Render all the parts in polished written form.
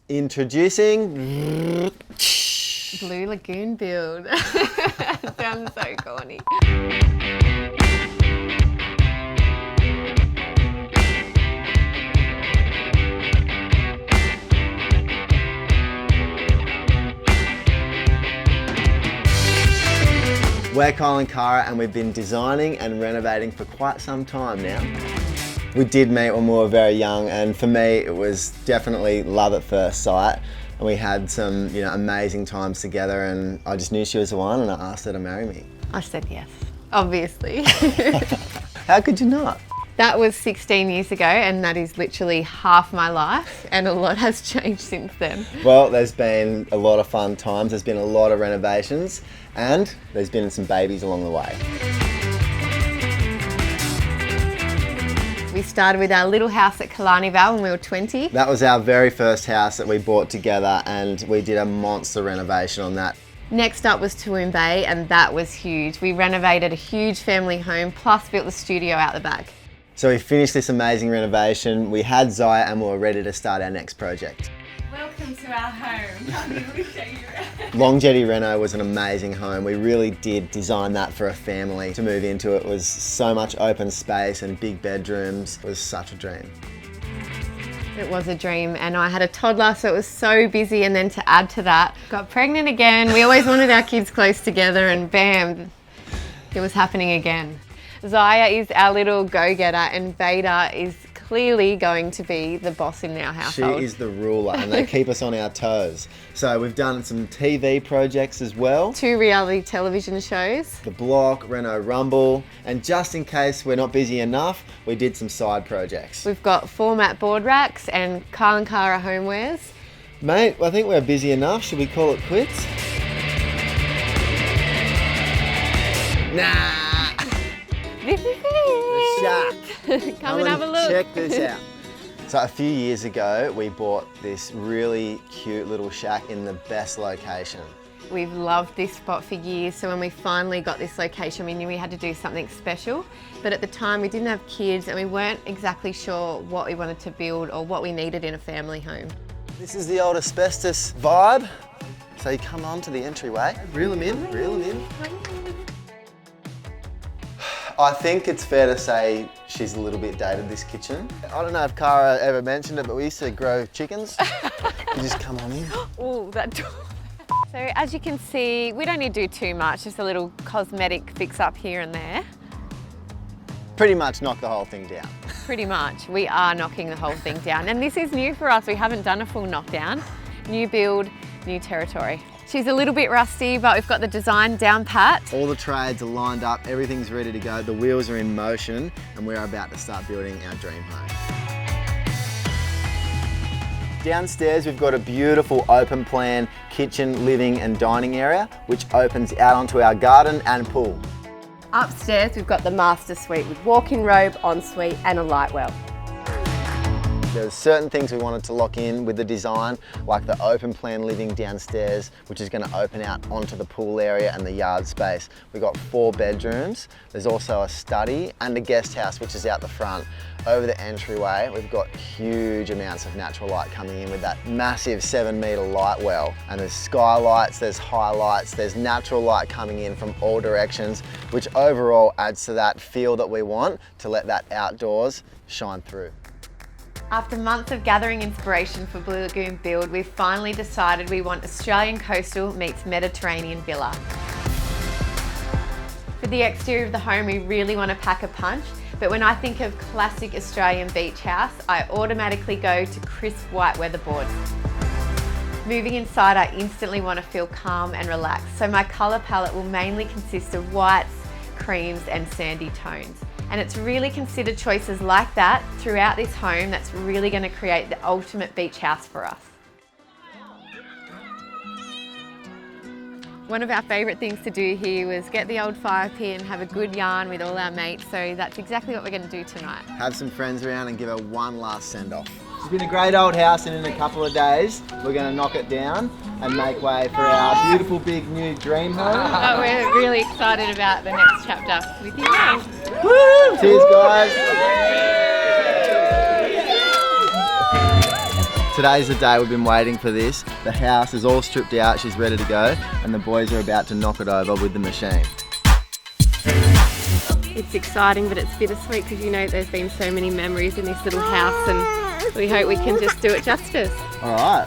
Introducing Blue Lagoon build. Sounds so corny. We're Kyal and Kara, and we've been designing and renovating for quite some time now. We did meet when we were very young, and for me it was definitely love at first sight. And we had some, amazing times together, and I just knew she was the one, and I asked her to marry me. I said yes, obviously. How could you not? That was 16 years ago, and that is literally half my life, and a lot has changed since then. Well, there's been a lot of fun times, there's been a lot of renovations, and there's been some babies along the way. We started with our little house at Kyal when we were 20. That was our very first house that we bought together, and we did a monster renovation on that. Next up was Toowoomba Bay, and that was huge. We renovated a huge family home, plus built the studio out the back. So we finished this amazing renovation, we had Zaya, and we were ready to start our next project. Welcome to our home. Come here, we'll show you around. Long Jetty Reno was an amazing home. We really did design that for a family to move into. It was so much open space and big bedrooms. It was such a dream. It was a dream, and I had a toddler, so it was so busy, and then to add to that, got pregnant again. We always wanted our kids close together, and bam, it was happening again. Zaya is our little go-getter, and Veda is clearly going to be the boss in our household. She is the ruler, and they keep us on our toes. So we've done some TV projects as well. 2 reality television shows. The Block, Reno Rumble, and just in case we're not busy enough, we did some side projects. We've got format board racks and Kyal and Kara homewares. Mate, I think we're busy enough. Should we call it quits? Nah! This is it! Shack! Come and have a look. Check this out. So a few years ago, we bought this really cute little shack in the best location. We've loved this spot for years, so when we finally got this location, we knew we had to do something special. But at the time, we didn't have kids, and we weren't exactly sure what we wanted to build or what we needed in a family home. This is the old asbestos vibe. So you come onto the entryway, reel them in, reel them in. I think it's fair to say she's a little bit dated, this kitchen. I don't know if Kara ever mentioned it, but we used to grow chickens. You just come on in. Oh, that door. So as you can see, we don't need to do too much, just a little cosmetic fix up here and there. Pretty much knock the whole thing down. Pretty much, we are knocking the whole thing down. And this is new for us, we haven't done a full knockdown. New build, new territory. She's a little bit rusty, but we've got the design down pat. All the trades are lined up, everything's ready to go, the wheels are in motion, and we're about to start building our dream home. Downstairs, we've got a beautiful open plan kitchen, living and dining area, which opens out onto our garden and pool. Upstairs, we've got the master suite with walk-in robe, ensuite and a light well. There's certain things we wanted to lock in with the design, like the open plan living downstairs, which is going to open out onto the pool area and the yard space. We've got 4 bedrooms. There's also a study and a guest house, which is out the front. Over the entryway, we've got huge amounts of natural light coming in with that massive 7-metre light well. And there's skylights, there's highlights, there's natural light coming in from all directions, which overall adds to that feel that we want to let that outdoors shine through. After months of gathering inspiration for Blue Lagoon build, we've finally decided we want Australian coastal meets Mediterranean villa. For the exterior of the home, we really want to pack a punch, but when I think of classic Australian beach house, I automatically go to crisp white weatherboards. Moving inside, I instantly want to feel calm and relaxed, so my colour palette will mainly consist of whites, creams and sandy tones. And it's really considered choices like that throughout this home that's really going to create the ultimate beach house for us. One of our favourite things to do here was get the old fire pit and have a good yarn with all our mates, so that's exactly what we're going to do tonight. Have some friends around and give her one last send-off. It's been a great old house, and in a couple of days we're going to knock it down and make way for our beautiful big new dream home. But we're really excited about the next chapter with you guys. Woo! Cheers guys! Today's the day we've been waiting for this. The house is all stripped out, she's ready to go, and the boys are about to knock it over with the machine. It's exciting, but it's bittersweet because you know there's been so many memories in this little house, and we hope we can just do it justice. All right,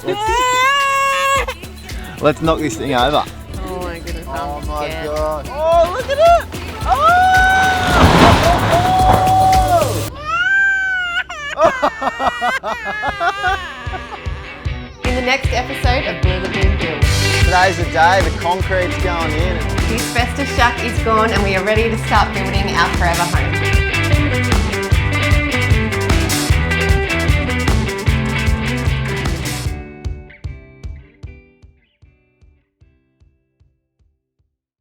let's knock this thing over. Oh my goodness, Oh I'm my scared. God. Oh, look at it! In the next episode of Lagoon Build. Today's the day, the concrete's going in. The asbestos shack is gone and we are ready to start building our forever home.